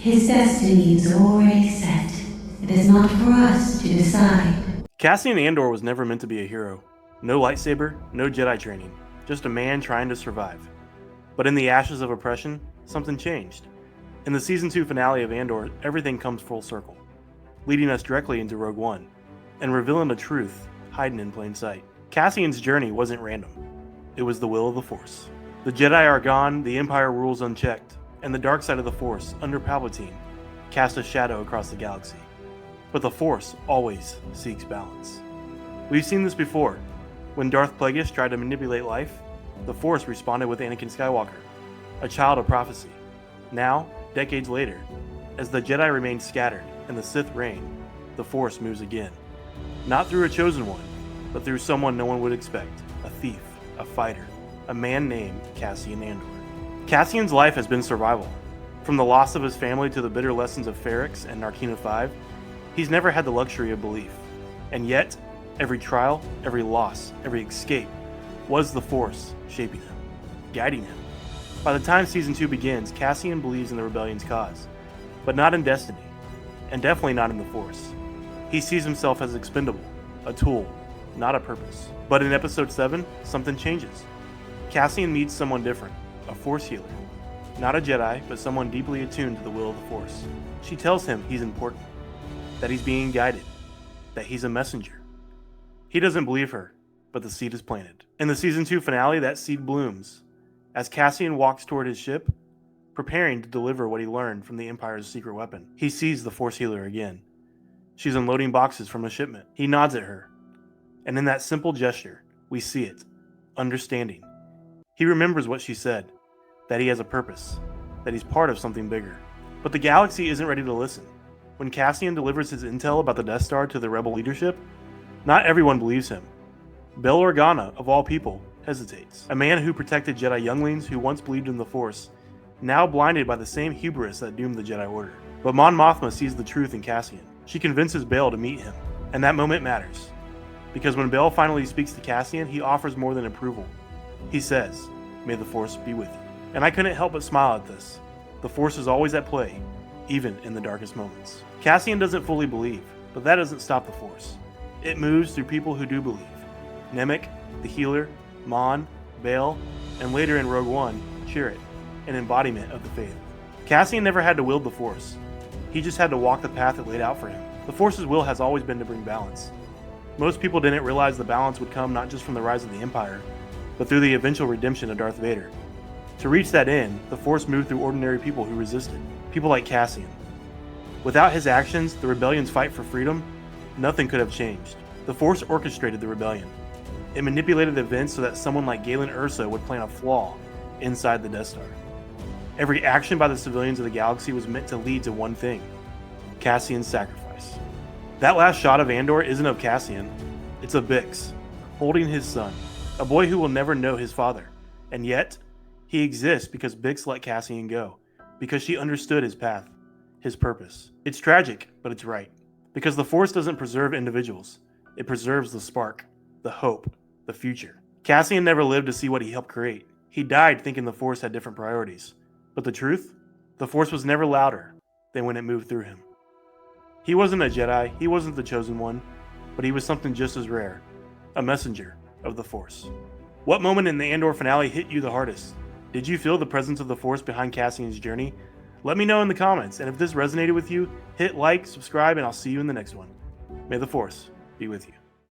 His destiny is already set. It is not for us to decide. Cassian Andor was never meant to be a hero. No lightsaber, no Jedi training, just a man trying to survive. But in the ashes of oppression, something changed. In the Season 2 finale of Andor, everything comes full circle, leading us directly into Rogue One, and revealing a truth hiding in plain sight. Cassian's journey wasn't random. It was the will of the Force. The Jedi are gone, the Empire rules unchecked, and the dark side of the Force, under Palpatine, cast a shadow across the galaxy. But the Force always seeks balance. We've seen this before. When Darth Plagueis tried to manipulate life, the Force responded with Anakin Skywalker, a child of prophecy. Now, decades later, as the Jedi remain scattered and the Sith reign, the Force moves again. Not through a chosen one, but through someone no one would expect, a thief, a fighter, a man named Cassian Andor. Cassian's life has been survival. From the loss of his family to the bitter lessons of Ferrix and Narkina 5, he's never had the luxury of belief. And yet, every trial, every loss, every escape was the Force shaping him, guiding him. By the time Season 2 begins, Cassian believes in the Rebellion's cause, but not in destiny, and definitely not in the Force. He sees himself as expendable, a tool, not a purpose. But in Episode 7, something changes. Cassian meets someone different, a Force healer. Not a Jedi, but someone deeply attuned to the will of the Force. She tells him he's important, that he's being guided, that he's a messenger. He doesn't believe her, but the seed is planted. In the Season 2 finale, that seed blooms. As Cassian walks toward his ship, preparing to deliver what he learned from the Empire's secret weapon, he sees the Force healer again. She's unloading boxes from a shipment. He nods at her, and in that simple gesture, we see it, understanding. He remembers what she said, that he has a purpose, that he's part of something bigger. But the galaxy isn't ready to listen. When Cassian delivers his intel about the Death Star to the rebel leadership, not everyone believes him. Bail Organa, of all people, hesitates. A man who protected Jedi younglings who once believed in the Force, now blinded by the same hubris that doomed the Jedi Order. But Mon Mothma sees the truth in Cassian. She convinces Bail to meet him, and that moment matters. Because when Bail finally speaks to Cassian, he offers more than approval. He says, "May the Force be with you." And I couldn't help but smile at this. The Force is always at play, even in the darkest moments. Cassian doesn't fully believe, but that doesn't stop the Force. It moves through people who do believe. Nemik, the healer, Mon, Bail, and later in Rogue One, Chirrut, an embodiment of the faith. Cassian never had to wield the Force. He just had to walk the path it laid out for him. The Force's will has always been to bring balance. Most people didn't realize the balance would come not just from the rise of the Empire, but through the eventual redemption of Darth Vader. To reach that end, the Force moved through ordinary people who resisted. People like Cassian. Without his actions, the Rebellion's fight for freedom, nothing could have changed. The Force orchestrated the rebellion. It manipulated events so that someone like Galen Erso would plant a flaw inside the Death Star. Every action by the civilians of the galaxy was meant to lead to one thing: Cassian's sacrifice. That last shot of Andor isn't of Cassian, it's of Bix, holding his son, a boy who will never know his father. And yet, he exists because Bix let Cassian go, because she understood his path, his purpose. It's tragic, but it's right. Because the Force doesn't preserve individuals, it preserves the spark, the hope, the future. Cassian never lived to see what he helped create. He died thinking the Force had different priorities. But the truth? The Force was never louder than when it moved through him. He wasn't a Jedi, he wasn't the chosen one, but he was something just as rare, a messenger of the Force. What moment in the Andor finale hit you the hardest? Did you feel the presence of the Force behind Cassian's journey? Let me know in the comments, and if this resonated with you, hit like, subscribe, and I'll see you in the next one. May the Force be with you.